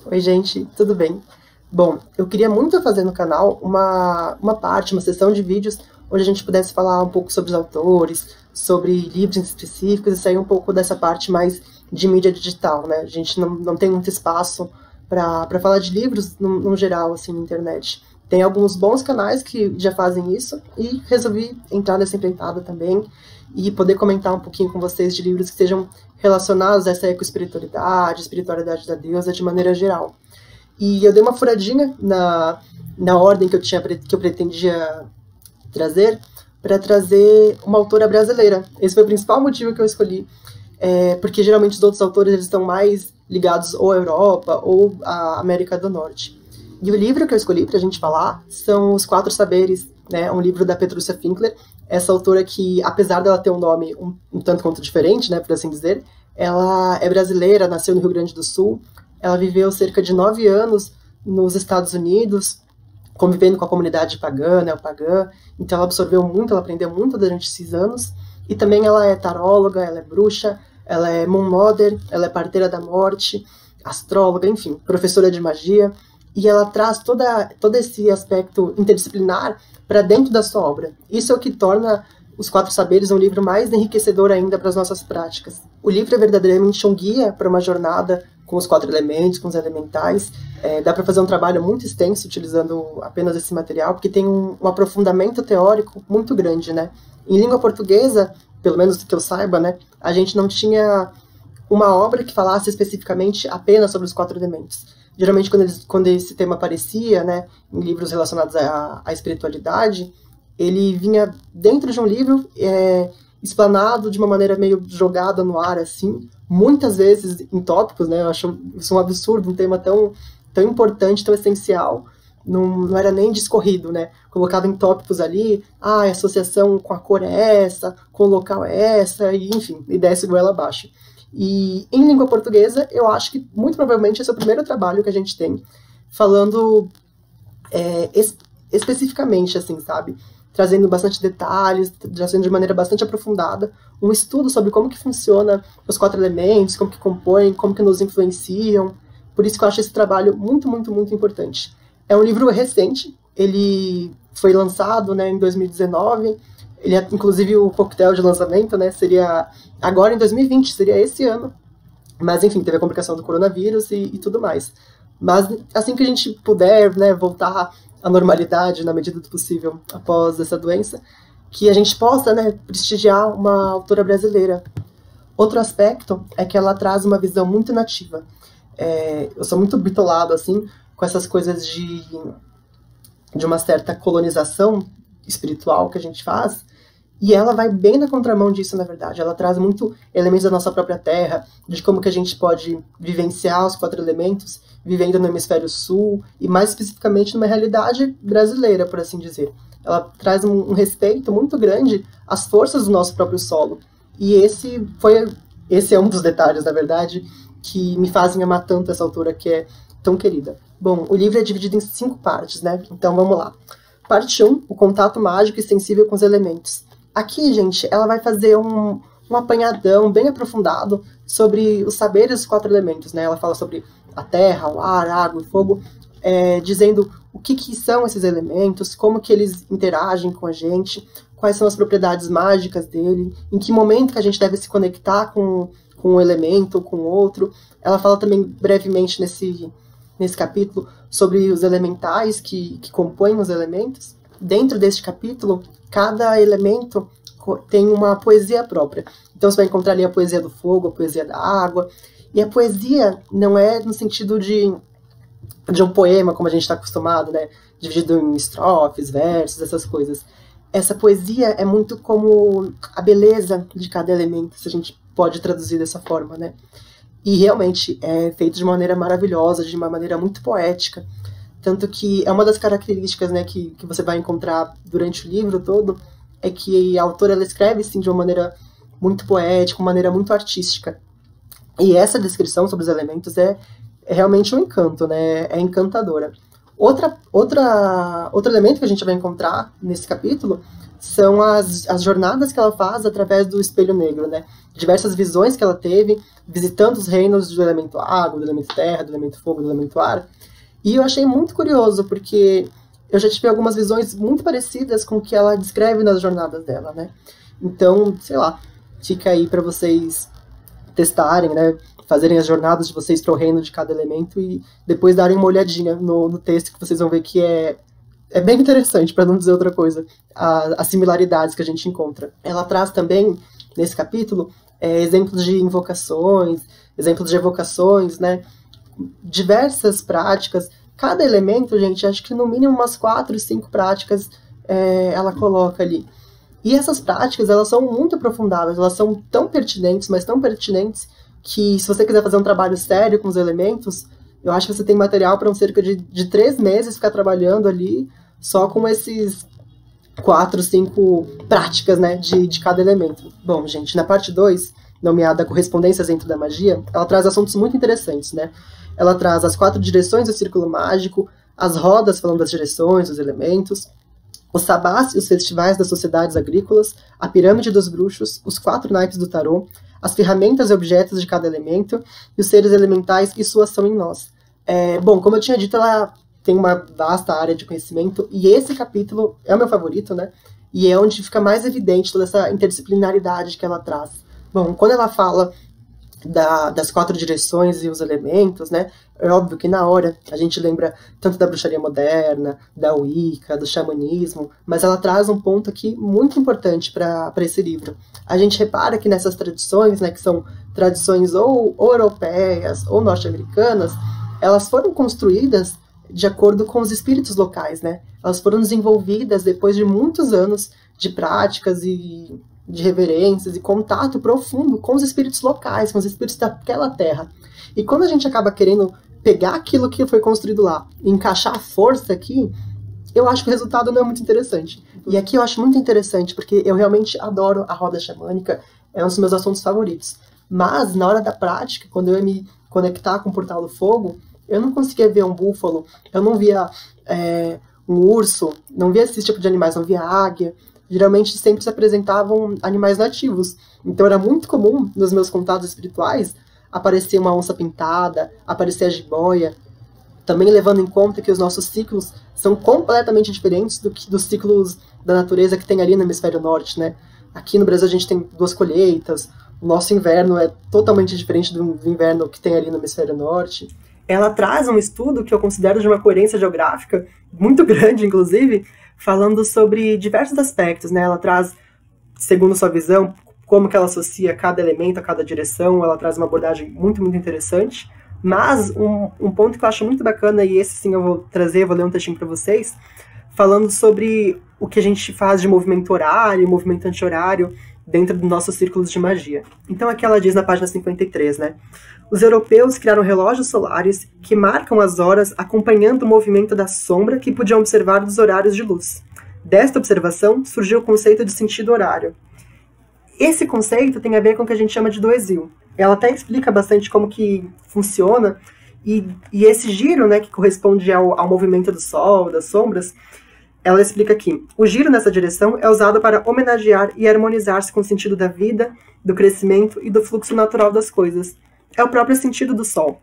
Oi, gente, tudo bem? Bom, eu queria muito fazer no canal uma sessão de vídeos onde a gente pudesse falar um pouco sobre os autores, sobre livros específicos e sair um pouco dessa parte mais de mídia digital, né? A gente não tem muito espaço para falar de livros no geral, assim, na internet. Tem alguns bons canais que já fazem isso e resolvi entrar nessa empreitada também e poder comentar um pouquinho com vocês de livros que sejam relacionados a essa ecoespiritualidade, espiritualidade da deusa de maneira geral. E eu dei uma furadinha na ordem que eu pretendia trazer, para trazer uma autora brasileira. Esse foi o principal motivo que eu escolhi, porque geralmente os outros autores eles estão mais ligados ou à Europa ou à América do Norte. E o livro que eu escolhi para a gente falar são Os Quatro Saberes, né, um livro da Petrúcia Finkler, essa autora que, apesar dela ter um nome um tanto quanto diferente, né, por assim dizer, ela é brasileira, nasceu no Rio Grande do Sul, ela viveu cerca de 9 anos nos Estados Unidos, convivendo com a comunidade pagã, neopagã, então ela absorveu muito, ela aprendeu muito durante esses anos, e também ela é taróloga, ela é bruxa, ela é Moon Mother, ela é parteira da morte, astróloga, enfim, professora de magia, e ela traz todo esse aspecto interdisciplinar para dentro da sua obra. Isso é o que torna Os Quatro Saberes um livro mais enriquecedor ainda para as nossas práticas. O livro é verdadeiramente um guia para uma jornada com os quatro elementos, com os elementais. Dá para fazer um trabalho muito extenso utilizando apenas esse material, porque tem um aprofundamento teórico muito grande, né? Em língua portuguesa, pelo menos que eu saiba, né, a gente não tinha uma obra que falasse especificamente apenas sobre os quatro elementos. Geralmente, quando esse tema aparecia, né, em livros relacionados à espiritualidade, ele vinha dentro de um livro explanado de uma maneira meio jogada no ar, assim, muitas vezes em tópicos, né? Eu acho isso um absurdo, um tema tão importante, tão essencial, não era nem discorrido, né? Colocado em tópicos ali, a associação com a cor é essa, com o local é essa, e enfim, e desce goela abaixo. E em língua portuguesa, eu acho que muito provavelmente esse é o primeiro trabalho que a gente tem falando especificamente, assim, sabe? Trazendo bastante detalhes, trazendo de maneira bastante aprofundada um estudo sobre como que funciona os quatro elementos, como que compõem, como que nos influenciam. Por isso que eu acho esse trabalho muito, muito, muito importante. É um livro recente, ele foi lançado, né, em 2019, ele é, inclusive, o coquetel de lançamento, né, seria agora em 2020, seria esse ano, mas enfim, teve a complicação do coronavírus e tudo mais. Mas assim que a gente puder, né, voltar à normalidade na medida do possível após essa doença, que a gente possa, né, prestigiar uma autora brasileira. Outro aspecto é que ela traz uma visão muito nativa. Eu sou muito bitolado, assim, com essas coisas de uma certa colonização espiritual que a gente faz, e ela vai bem na contramão disso, na verdade. Ela traz muito elementos da nossa própria terra, de como que a gente pode vivenciar os quatro elementos, vivendo no hemisfério sul, e mais especificamente numa realidade brasileira, por assim dizer. Ela traz um respeito muito grande às forças do nosso próprio solo. E esse é um dos detalhes, na verdade, que me fazem amar tanto essa autora que é tão querida. Bom, o livro é dividido em 5 partes, né? Então vamos lá. Parte 1, o contato mágico e sensível com os elementos. Aqui, gente, ela vai fazer um apanhadão bem aprofundado sobre os saberes dos quatro elementos, né? Ela fala sobre a terra, o ar, a água e o fogo, dizendo o que são esses elementos, como que eles interagem com a gente, quais são as propriedades mágicas dele, em que momento que a gente deve se conectar com um elemento ou com outro. Ela fala também brevemente nesse capítulo sobre os elementais que compõem os elementos. Dentro deste capítulo, cada elemento tem uma poesia própria. Então você vai encontrar ali a poesia do fogo, a poesia da água. E a poesia não é no sentido de um poema, como a gente está acostumado, né? Dividido em estrofes, versos, essas coisas. Essa poesia é muito como a beleza de cada elemento, se a gente pode traduzir dessa forma, né? E realmente é feito de uma maneira maravilhosa, de uma maneira muito poética. Tanto que é uma das características, né, que você vai encontrar durante o livro todo, é que a autora ela escreve sim, de uma maneira muito poética, uma maneira muito artística. E essa descrição sobre os elementos é realmente um encanto, né? É encantadora. Outro elemento que a gente vai encontrar nesse capítulo são as jornadas que ela faz através do espelho negro, né? Diversas visões que ela teve, visitando os reinos do elemento água, do elemento terra, do elemento fogo, do elemento ar. E eu achei muito curioso, porque eu já tive algumas visões muito parecidas com o que ela descreve nas jornadas dela, né? Então, sei lá, fica aí para vocês testarem, né? Fazerem as jornadas de vocês para o reino de cada elemento e depois darem uma olhadinha no texto, que vocês vão ver que é bem interessante, para não dizer outra coisa, as similaridades que a gente encontra. Ela traz também, nesse capítulo, exemplos de invocações, exemplos de evocações, né? Diversas práticas. Cada elemento, gente, acho que no mínimo umas 4, 5 práticas ela coloca ali. E essas práticas, elas são muito aprofundadas, elas são tão pertinentes, mas tão pertinentes, que se você quiser fazer um trabalho sério com os elementos, eu acho que você tem material para cerca de 3 meses ficar trabalhando ali, só com esses 4, 5 práticas, né, de cada elemento. Bom, gente, na parte 2, nomeada Correspondências dentro da Magia, ela traz assuntos muito interessantes, né? Ela traz as 4 direções do círculo mágico, as rodas falando das direções, dos elementos, os sabás e os festivais das sociedades agrícolas, a pirâmide dos bruxos, os 4 naipes do tarô, as ferramentas e objetos de cada elemento, e os seres elementais e sua ação em nós. Bom, como eu tinha dito, ela tem uma vasta área de conhecimento, e esse capítulo é o meu favorito, né? E é onde fica mais evidente toda essa interdisciplinaridade que ela traz. Bom, quando ela fala das 4 direções e os elementos, né? É óbvio que na hora a gente lembra tanto da bruxaria moderna, da Wicca, do xamanismo, mas ela traz um ponto aqui muito importante para esse livro. A gente repara que nessas tradições, né, que são tradições ou europeias ou norte-americanas, elas foram construídas de acordo com os espíritos locais, né? Elas foram desenvolvidas depois de muitos anos de práticas e de reverências e contato profundo com os espíritos locais, com os espíritos daquela terra. E quando a gente acaba querendo pegar aquilo que foi construído lá e encaixar a força aqui, eu acho que o resultado não é muito interessante. E aqui eu acho muito interessante, porque eu realmente adoro a roda xamânica, é um dos meus assuntos favoritos. Mas, na hora da prática, quando eu ia me conectar com o Portal do Fogo, eu não conseguia ver um búfalo, eu não via um urso, não via esse tipo de animais, não via águia. Geralmente sempre se apresentavam animais nativos. Então era muito comum, nos meus contatos espirituais, aparecer uma onça pintada, aparecer a jiboia, também levando em conta que os nossos ciclos são completamente diferentes dos ciclos da natureza que tem ali no hemisfério norte, né? Aqui no Brasil a gente tem 2 colheitas, o nosso inverno é totalmente diferente do inverno que tem ali no hemisfério norte. Ela traz um estudo que eu considero de uma coerência geográfica muito grande, inclusive, falando sobre diversos aspectos, né? Ela traz, segundo sua visão, como que ela associa cada elemento a cada direção, ela traz uma abordagem muito, muito interessante. Mas um ponto que eu acho muito bacana, e esse sim eu vou trazer, vou ler um textinho para vocês, falando sobre o que a gente faz de movimento horário, movimento anti-horário, dentro dos nossos círculos de magia. Então aqui ela diz na página 53, né? Os europeus criaram relógios solares que marcam as horas acompanhando o movimento da sombra que podiam observar dos horários de luz. Desta observação surgiu o conceito de sentido horário. Esse conceito tem a ver com o que a gente chama de doesil. Ela até explica bastante como que funciona, e esse giro, né, que corresponde ao movimento do sol, das sombras, ela explica aqui: o giro nessa direção é usado para homenagear e harmonizar-se com o sentido da vida, do crescimento e do fluxo natural das coisas. É o próprio sentido do sol.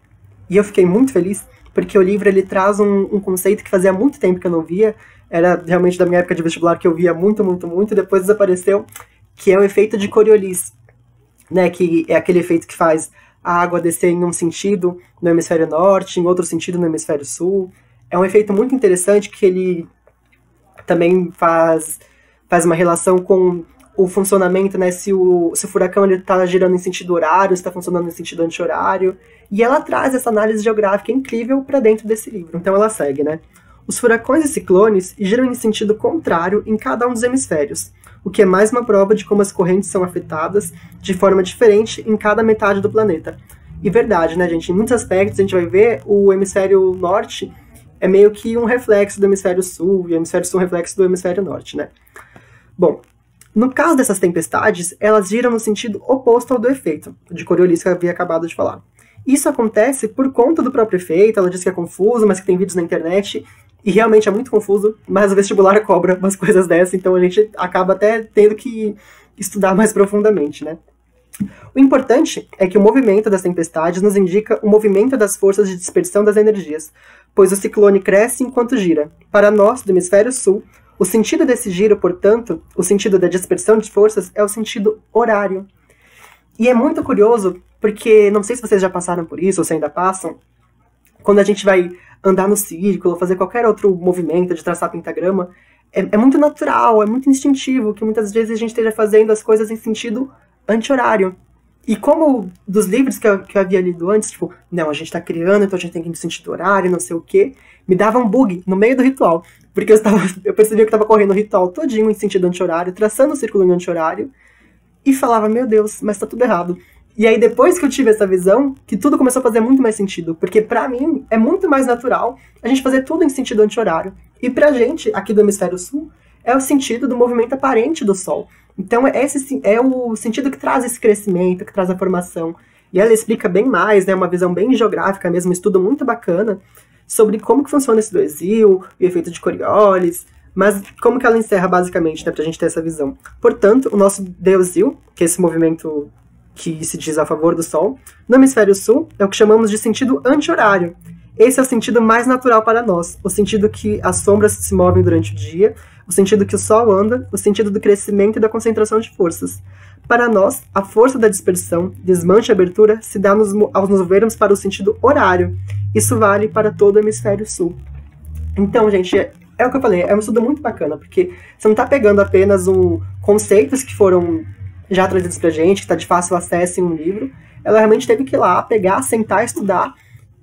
E eu fiquei muito feliz, porque o livro ele traz um conceito que fazia muito tempo que eu não via, era realmente da minha época de vestibular que eu via muito, muito, muito, e depois desapareceu, que é o efeito de Coriolis, né, que é aquele efeito que faz a água descer em um sentido no hemisfério norte, em outro sentido no hemisfério sul. É um efeito muito interessante que ele também faz uma relação com o funcionamento, né, se o furacão está girando em sentido horário, se está funcionando em sentido anti-horário. E ela traz essa análise geográfica incrível para dentro desse livro. Então ela segue, né? Os furacões e ciclones giram em sentido contrário em cada um dos hemisférios, o que é mais uma prova de como as correntes são afetadas de forma diferente em cada metade do planeta. E verdade, né, gente? Em muitos aspectos a gente vai ver o hemisfério norte é meio que um reflexo do hemisfério sul, e o hemisfério sul é um reflexo do hemisfério norte, né? Bom, no caso dessas tempestades, elas giram no sentido oposto ao do efeito, de Coriolis que eu havia acabado de falar. Isso acontece por conta do próprio efeito, ela diz que é confuso, mas que tem vídeos na internet, E realmente é muito confuso, mas o vestibular cobra umas coisas dessas, então a gente acaba até tendo que estudar mais profundamente, né? O importante é que o movimento das tempestades nos indica o movimento das forças de dispersão das energias, pois o ciclone cresce enquanto gira. Para nós, do hemisfério sul, o sentido desse giro, portanto, o sentido da dispersão de forças é o sentido horário. E é muito curioso, porque não sei se vocês já passaram por isso, ou se ainda passam, quando a gente vai andar no círculo, fazer qualquer outro movimento de traçar pentagrama, é muito natural, é muito instintivo, que muitas vezes a gente esteja fazendo as coisas em sentido anti-horário. E como dos livros que eu havia lido antes, tipo, não, a gente tá criando, então a gente tem que ir no sentido horário, não sei o quê, me dava um bug no meio do ritual. Porque eu percebia que eu estava correndo o ritual todinho em sentido anti-horário, traçando um círculo em anti-horário, e falava, meu Deus, mas tá tudo errado. E aí depois que eu tive essa visão, que tudo começou a fazer muito mais sentido. Porque pra mim, é muito mais natural a gente fazer tudo em sentido anti-horário. E pra gente, aqui do hemisfério sul, é o sentido do movimento aparente do Sol. Então esse é o sentido que traz esse crescimento, que traz a formação. E ela explica bem mais, né, uma visão bem geográfica mesmo, um estudo muito bacana, sobre como que funciona esse do exílio, o efeito de Coriolis, mas como que ela encerra basicamente, né, pra gente ter essa visão. Portanto, o nosso Deosil, que é esse movimento que se diz a favor do Sol, no hemisfério sul, é o que chamamos de sentido anti-horário. Esse é o sentido mais natural para nós, o sentido que as sombras se movem durante o dia, o sentido que o Sol anda, o sentido do crescimento e da concentração de forças. Para nós, a força da dispersão, desmanche e abertura se dá ao nos movermos para o sentido horário. Isso vale para todo o hemisfério sul. Então, gente, é o que eu falei, é um estudo muito bacana, porque você não está pegando apenas conceitos que foram já trazidos pra gente, que está de fácil acesso em um livro. Ela realmente teve que ir lá, pegar, sentar, estudar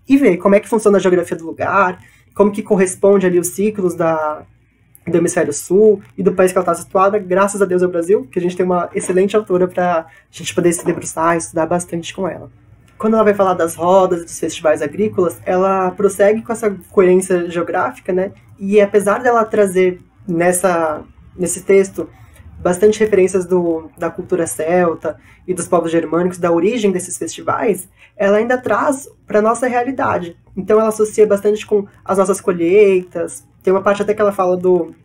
e ver como é que funciona a geografia do lugar, como que corresponde ali os ciclos do hemisfério sul e do país que ela está situada. Graças a Deus é o Brasil, que a gente tem uma excelente autora para a gente poder se debruçar e estudar bastante com ela. Quando ela vai falar das rodas e dos festivais agrícolas, ela prossegue com essa coerência geográfica, né? E apesar dela trazer nesse texto bastante referências da cultura celta e dos povos germânicos, da origem desses festivais, ela ainda traz para a nossa realidade. Então ela associa bastante com as nossas colheitas, tem uma parte até que ela fala do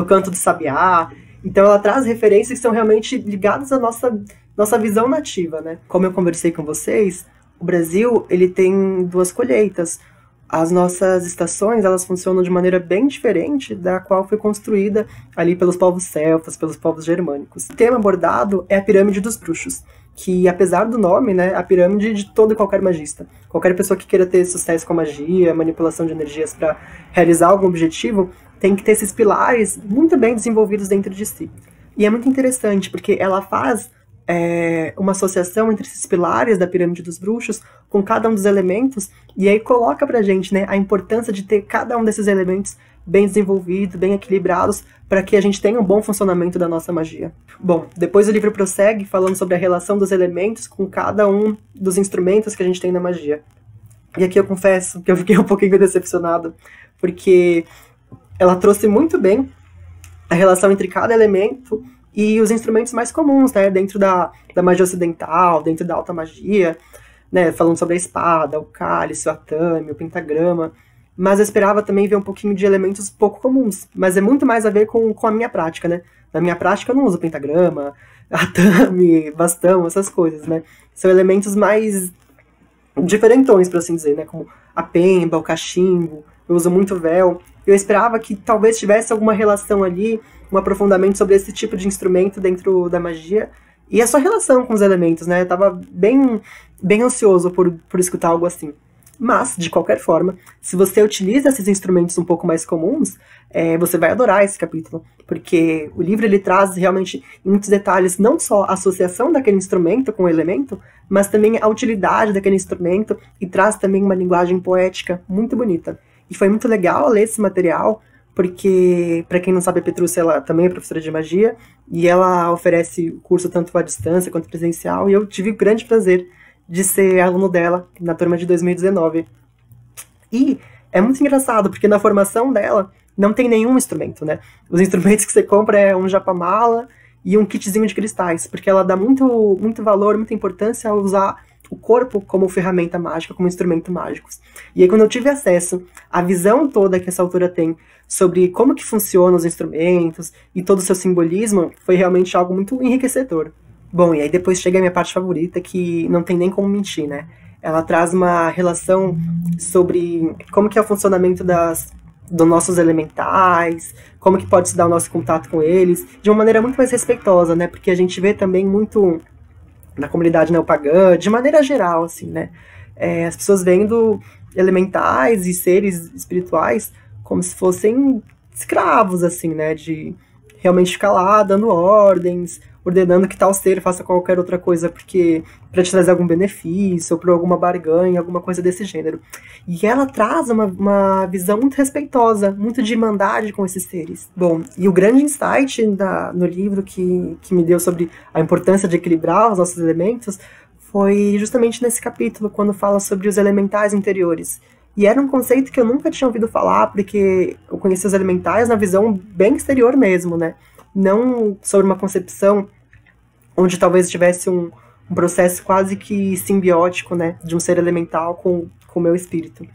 canto do sabiá, então ela traz referências que são realmente ligadas à nossa visão nativa, né? Como eu conversei com vocês, o Brasil ele tem 2 colheitas. As nossas estações, elas funcionam de maneira bem diferente da qual foi construída ali pelos povos celtas, pelos povos germânicos. O tema abordado é a pirâmide dos bruxos, que apesar do nome, né, a pirâmide de todo e qualquer magista. Qualquer pessoa que queira ter sucesso com a magia, manipulação de energias para realizar algum objetivo, tem que ter esses pilares muito bem desenvolvidos dentro de si. E é muito interessante, porque ela faz uma associação entre esses pilares da pirâmide dos bruxos com cada um dos elementos, e aí coloca pra gente, né, a importância de ter cada um desses elementos bem desenvolvidos, bem equilibrados, para que a gente tenha um bom funcionamento da nossa magia. Bom, depois o livro prossegue falando sobre a relação dos elementos com cada um dos instrumentos que a gente tem na magia. E aqui eu confesso que eu fiquei um pouquinho decepcionado, porque ela trouxe muito bem a relação entre cada elemento e os instrumentos mais comuns, né, dentro da magia ocidental, dentro da alta magia, né, falando sobre a espada, o cálice, o atame, o pentagrama, mas eu esperava também ver um pouquinho de elementos pouco comuns, mas é muito mais a ver com a minha prática, né. Na minha prática eu não uso pentagrama, atame, bastão, essas coisas, né, são elementos mais diferentões, por assim dizer, né, como a pemba, o cachimbo, eu uso muito véu. Eu esperava que talvez tivesse alguma relação ali, um aprofundamento sobre esse tipo de instrumento dentro da magia e a sua relação com os elementos, né? Eu tava bem ansioso por escutar algo assim. Mas, de qualquer forma, se você utiliza esses instrumentos um pouco mais comuns, você vai adorar esse capítulo, porque o livro ele traz realmente em muitos detalhes não só a associação daquele instrumento com o elemento, mas também a utilidade daquele instrumento e traz também uma linguagem poética muito bonita. E foi muito legal ler esse material, porque, para quem não sabe, a Petrúcia ela também é professora de magia, e ela oferece o curso tanto à distância quanto presencial, e eu tive o grande prazer de ser aluno dela na turma de 2019. E é muito engraçado, porque na formação dela não tem nenhum instrumento, né? Os instrumentos que você compra é um japamala e um kitzinho de cristais, porque ela dá muito valor, muita importância a usar o corpo como ferramenta mágica, como instrumento mágico. E aí, quando eu tive acesso à visão toda que essa autora tem sobre como que funcionam os instrumentos e todo o seu simbolismo, foi realmente algo muito enriquecedor. Bom, e aí depois chega a minha parte favorita, que não tem nem como mentir, né? Ela traz uma relação sobre como que é o funcionamento dos nossos elementais, como que pode se dar o nosso contato com eles, de uma maneira muito mais respeitosa, né? Porque a gente vê também muito na comunidade neopagã, de maneira geral, assim, né? As pessoas vendo elementais e seres espirituais como se fossem escravos, assim, né? De realmente ficar lá dando ordens, ordenando que tal ser faça qualquer outra coisa porque para te trazer algum benefício ou por alguma barganha, alguma coisa desse gênero. E ela traz uma visão muito respeitosa, muito de irmandade com esses seres. Bom, e o grande insight no livro que me deu sobre a importância de equilibrar os nossos elementos foi justamente nesse capítulo, quando fala sobre os elementais interiores. E era um conceito que eu nunca tinha ouvido falar, porque eu conheci os elementais na visão bem exterior mesmo, né? Não sobre uma concepção onde talvez tivesse um processo quase que simbiótico, né? De um ser elemental com o meu espírito.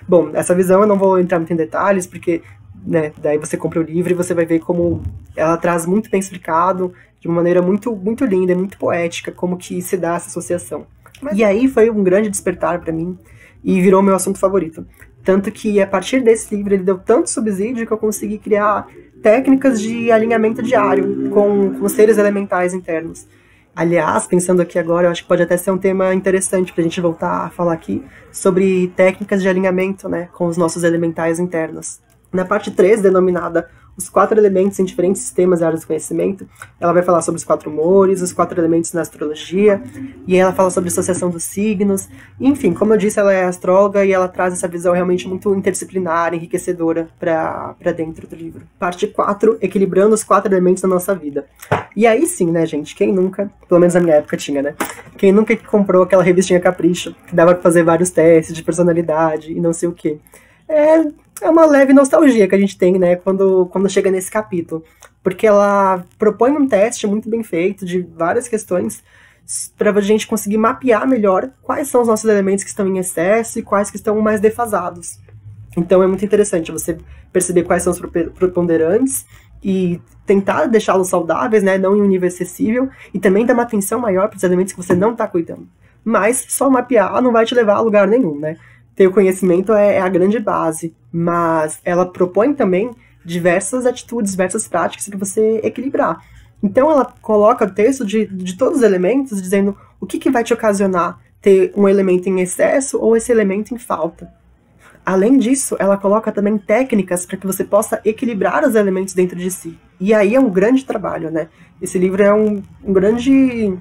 Bom, essa visão eu não vou entrar muito em detalhes, porque, né, daí você compra o livro e você vai ver como ela traz muito bem explicado, de uma maneira muito, muito linda e muito poética, como que se dá essa associação. E aí foi um grande despertar para mim, e virou meu assunto favorito. Tanto que, a partir desse livro, ele deu tanto subsídio que eu consegui criar técnicas de alinhamento diário com seres elementais internos. Aliás, pensando aqui agora, eu acho que pode até ser um tema interessante para a gente voltar a falar aqui sobre técnicas de alinhamento, né, com os nossos elementais internos. Na parte 3, denominada Os 4 Elementos em Diferentes Sistemas e Áreas do Conhecimento, ela vai falar sobre os 4 humores, os 4 elementos na astrologia, e ela fala sobre a associação dos signos. Enfim, como eu disse, ela é astróloga e ela traz essa visão realmente muito interdisciplinar, enriquecedora para dentro do livro. Parte 4, equilibrando os 4 elementos da nossa vida. E aí sim, né, gente, quem nunca, pelo menos na minha época tinha, né, quem nunca comprou aquela revistinha Capricho, que dava pra fazer vários testes de personalidade e não sei o quê. É uma leve nostalgia que a gente tem, né, quando chega nesse capítulo. Porque ela propõe um teste muito bem feito de várias questões para a gente conseguir mapear melhor quais são os nossos elementos que estão em excesso e quais que estão mais defasados. Então é muito interessante você perceber quais são os preponderantes e tentar deixá-los saudáveis, né, não em um nível excessivo, e também dar uma atenção maior para os elementos que você não está cuidando. Mas só mapear não vai te levar a lugar nenhum, né? Ter o conhecimento é a grande base, mas ela propõe também diversas atitudes, diversas práticas para você equilibrar. Então ela coloca o texto de todos os elementos, dizendo o que vai te ocasionar ter um elemento em excesso ou esse elemento em falta. Além disso, ela coloca também técnicas para que você possa equilibrar os elementos dentro de si. E aí é um grande trabalho, né? Esse livro é um grande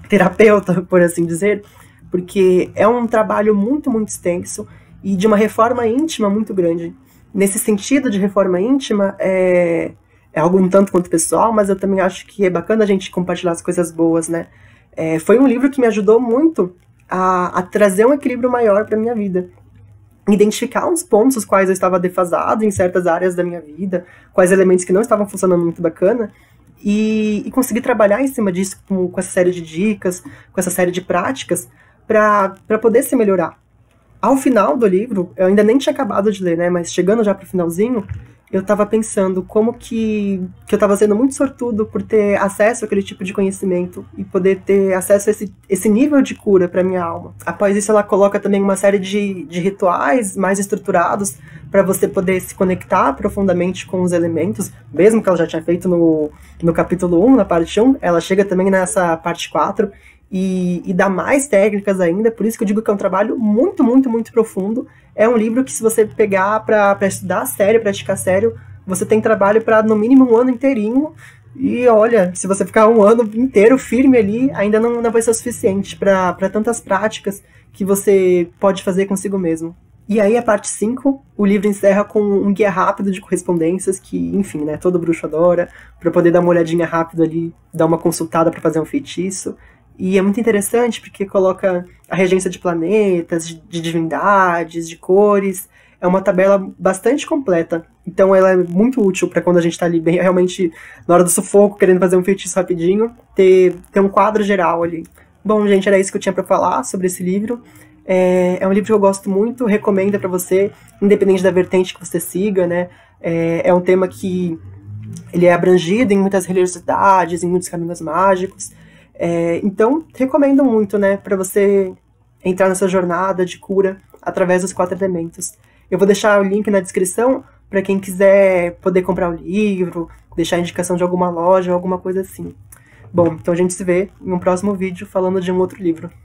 terapeuta, por assim dizer, porque é um trabalho muito, muito extenso e de uma reforma íntima muito grande. Nesse sentido de reforma íntima, é algo um tanto quanto pessoal, mas eu também acho que é bacana a gente compartilhar as coisas boas, né? Foi um livro que me ajudou muito a trazer um equilíbrio maior para minha vida. Identificar uns pontos os quais eu estava defasado em certas áreas da minha vida, quais elementos que não estavam funcionando muito bacana, e conseguir trabalhar em cima disso com essa série de dicas, com essa série de práticas, para poder se melhorar. Ao final do livro, eu ainda nem tinha acabado de ler, né, mas chegando já pro finalzinho, eu tava pensando como que eu tava sendo muito sortudo por ter acesso àquele tipo de conhecimento e poder ter acesso a esse nível de cura para minha alma. Após isso, ela coloca também uma série de rituais mais estruturados para você poder se conectar profundamente com os elementos, mesmo que ela já tinha feito no capítulo 1, na parte 1, ela chega também nessa parte 4, e dá mais técnicas ainda, por isso que eu digo que é um trabalho muito, muito, muito profundo. É um livro que, se você pegar para estudar sério, praticar sério, você tem trabalho para no mínimo um ano inteirinho, e olha, se você ficar um ano inteiro firme ali, ainda não vai ser o suficiente para tantas práticas que você pode fazer consigo mesmo. E aí, a parte 5, o livro encerra com um guia rápido de correspondências, que, enfim, né, todo bruxo adora, para poder dar uma olhadinha rápido ali, dar uma consultada para fazer um feitiço. E é muito interessante porque coloca a regência de planetas, de divindades, de cores. É uma tabela bastante completa. Então ela é muito útil para quando a gente está ali bem, realmente na hora do sufoco, querendo fazer um feitiço rapidinho, ter um quadro geral ali Bom, gente, era isso que eu tinha para falar sobre esse livro. É um livro que eu gosto muito, recomendo para você, independente da vertente que você siga, né? É um tema que ele é abrangido em muitas religiosidades, em muitos caminhos mágicos. Então, recomendo muito, né, para você entrar nessa jornada de cura através dos 4 elementos. Eu vou deixar o link na descrição para quem quiser poder comprar o livro, deixar a indicação de alguma loja ou alguma coisa assim. Bom, então a gente se vê em um próximo vídeo falando de um outro livro.